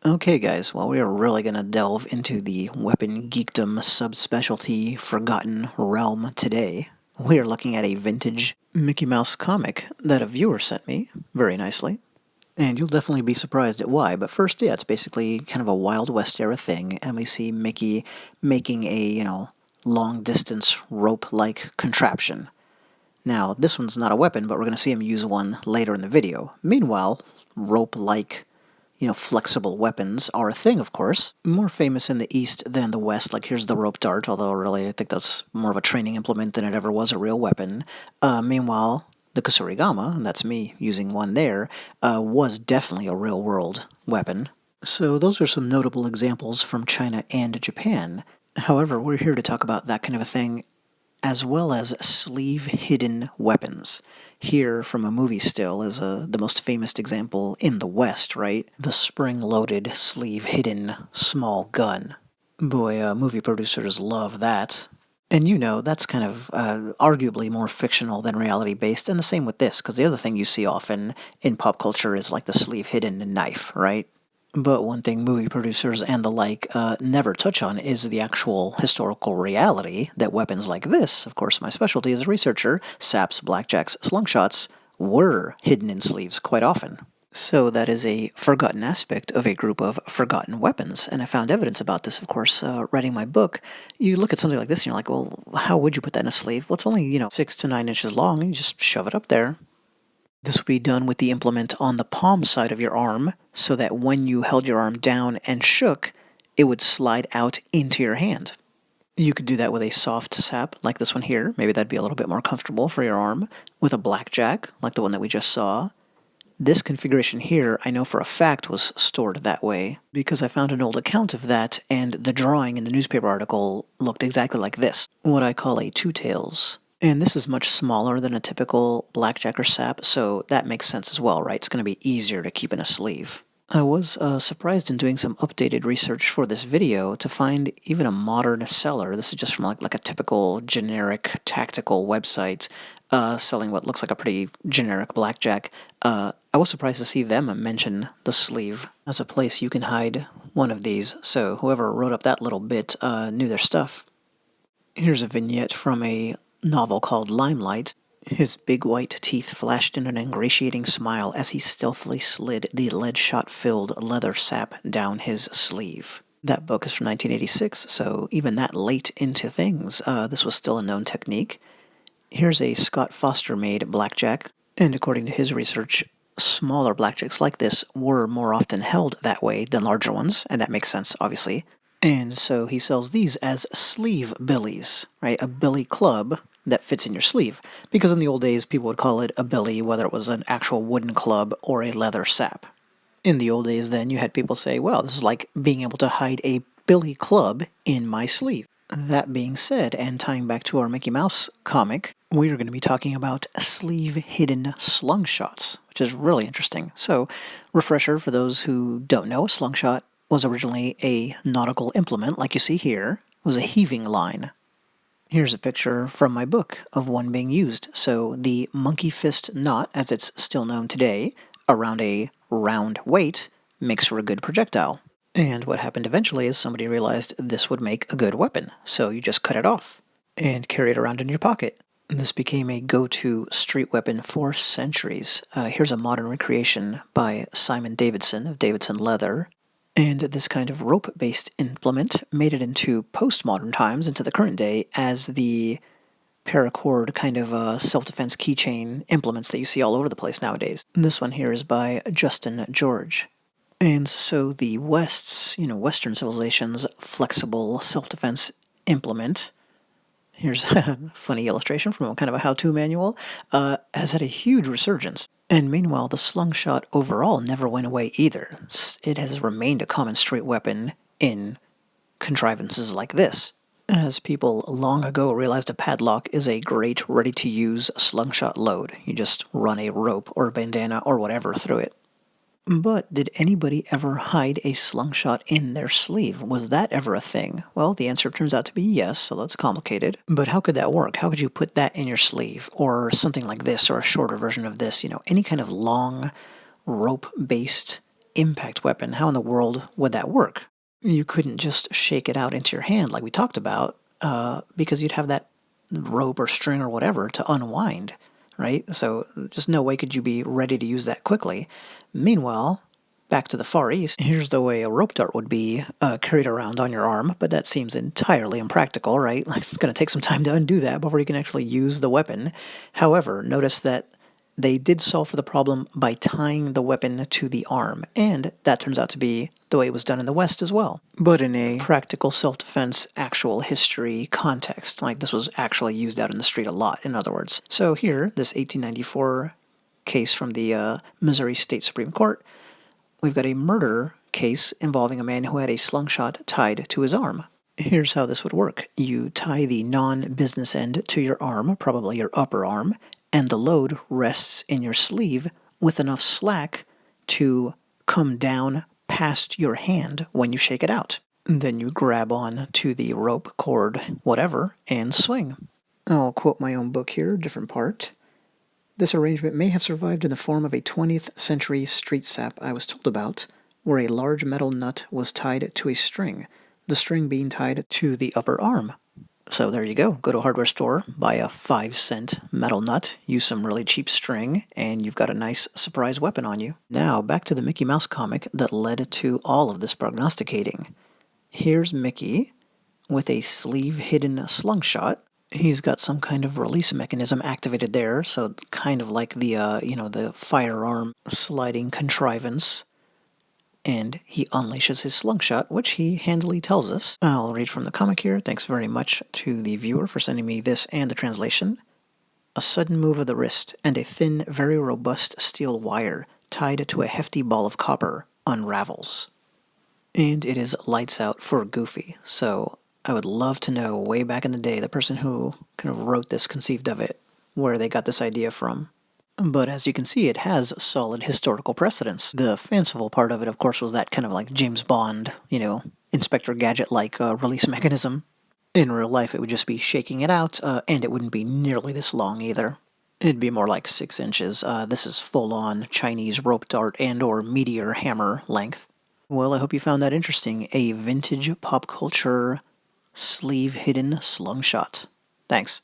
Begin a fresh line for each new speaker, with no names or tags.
Okay guys, well we are really going to delve into the weapon geekdom subspecialty forgotten realm today. We are looking at a vintage Mickey Mouse comic that a viewer sent me, very nicely. And you'll definitely be surprised at why, but first, yeah, it's basically kind of a Wild West era thing, and we see Mickey making a, long distance rope-like contraption. Now, this one's not a weapon, but we're going to see him use one later in the video. Meanwhile, rope-like flexible weapons are a thing, of course. More famous in the East than the West, like here's the rope dart, although really I think that's more of a training implement than it ever was a real weapon. Meanwhile, the Kusurigama, and that's me using one there, was definitely a real-world weapon. So those are some notable examples from China and Japan. However, we're here to talk about that kind of a thing as well as sleeve-hidden weapons. Here, from a movie still, is the most famous example in the West, right? The spring-loaded, sleeve-hidden small gun. Boy, movie producers love that. And that's kind of arguably more fictional than reality-based, and the same with this, because the other thing you see often in pop culture is like the sleeve-hidden knife, right? But one thing movie producers and the like never touch on is the actual historical reality that weapons like this, of course my specialty as a researcher, saps, blackjacks, slungshots, were hidden in sleeves quite often. So that is a forgotten aspect of a group of forgotten weapons, and I found evidence about this, of course, writing my book. You look at something like this and you're like, well, how would you put that in a sleeve? Well, it's only, 6 to 9 inches long, and you just shove it up there. This would be done with the implement on the palm side of your arm, so that when you held your arm down and shook, it would slide out into your hand. You could do that with a soft sap, like this one here. Maybe that'd be a little bit more comfortable for your arm. With a blackjack, like the one that we just saw. This configuration here, I know for a fact, was stored that way, because I found an old account of that, and the drawing in the newspaper article looked exactly like this, what I call a two-tails. And this is much smaller than a typical blackjack or sap, so that makes sense as well, right? It's going to be easier to keep in a sleeve. I was surprised in doing some updated research for this video to find even a modern seller. This is just from like a typical generic tactical website selling what looks like a pretty generic blackjack. I was surprised to see them mention the sleeve as a place you can hide one of these, so whoever wrote up that little bit knew their stuff. Here's a vignette from a novel called Limelight. His big white teeth flashed in an ingratiating smile as he stealthily slid the lead-shot-filled leather sap down his sleeve. That book is from 1986, so even that late into things, this was still a known technique. Here's a Scott Foster-made blackjack, and according to his research, smaller blackjacks like this were more often held that way than larger ones, and that makes sense, obviously. And so he sells these as sleeve billies, right? A billy club that fits in your sleeve. Because in the old days, people would call it a billy, whether it was an actual wooden club or a leather sap. In the old days, then, you had people say, well, this is like being able to hide a billy club in my sleeve. That being said, and tying back to our Mickey Mouse comic, we are going to be talking about sleeve-hidden slungshots, which is really interesting. So, refresher for those who don't know, a slungshot was originally a nautical implement, like you see here. It was a heaving line. Here's a picture from my book of one being used. So the monkey fist knot, as it's still known today, around a round weight, makes for a good projectile. And what happened eventually is somebody realized this would make a good weapon, so you just cut it off and carry it around in your pocket. This became a go-to street weapon for centuries. Here's a modern recreation by Simon Davidson of Davidson Leather. And this kind of rope-based implement made it into postmodern times, into the current day, as the paracord kind of self-defense keychain implements that you see all over the place nowadays. This one here is by Justin George. And so the West's, Western civilization's flexible self-defense implement, here's a funny illustration from kind of a how-to manual, has had a huge resurgence. And meanwhile, the slungshot overall never went away either. It has remained a common street weapon in contrivances like this, as people long ago realized a padlock is a great ready-to-use slungshot load. You just run a rope or a bandana or whatever through it. But did anybody ever hide a slungshot in their sleeve? Was that ever a thing? Well, the answer turns out to be yes, so that's complicated. But how could that work? How could you put that in your sleeve? Or something like this, or a shorter version of this, any kind of long rope-based impact weapon, how in the world would that work? You couldn't just shake it out into your hand like we talked about, because you'd have that rope or string or whatever to unwind, right? So just no way could you be ready to use that quickly. Meanwhile, back to the Far East, here's the way a rope dart would be carried around on your arm, but that seems entirely impractical, right? Like it's going to take some time to undo that before you can actually use the weapon. However, notice that they did solve for the problem by tying the weapon to the arm, and that turns out to be the way it was done in the West as well. But in a practical self-defense, actual history context, like this was actually used out in the street a lot, in other words. So here, this 1894 case from the Missouri State Supreme Court, we've got a murder case involving a man who had a slungshot tied to his arm. Here's how this would work. You tie the non-business end to your arm, probably your upper arm, and the load rests in your sleeve with enough slack to come down past your hand when you shake it out. Then you grab on to the rope, cord, whatever, and swing. I'll quote my own book here, different part. This arrangement may have survived in the form of a 20th century street sap I was told about, where a large metal nut was tied to a string, the string being tied to the upper arm. So there you go. Go to a hardware store, buy a 5-cent metal nut, use some really cheap string, and you've got a nice surprise weapon on you. Now, back to the Mickey Mouse comic that led to all of this prognosticating. Here's Mickey with a sleeve-hidden slungshot. He's got some kind of release mechanism activated there, so kind of like the, the firearm sliding contrivance. And he unleashes his slungshot, which he handily tells us. I'll read from the comic here. Thanks very much to the viewer for sending me this and the translation. A sudden move of the wrist, and a thin, very robust steel wire tied to a hefty ball of copper unravels. And it is lights out for Goofy, so I would love to know, way back in the day, the person who kind of wrote this, conceived of it, where they got this idea from. But as you can see, it has solid historical precedence. The fanciful part of it, of course, was that kind of like James Bond, Inspector Gadget-like release mechanism. In real life, it would just be shaking it out, and it wouldn't be nearly this long either. It'd be more like 6 inches. This is full-on Chinese rope dart and or meteor hammer length. Well, I hope you found that interesting. A vintage pop culture sleeve-hidden slungshot. Thanks.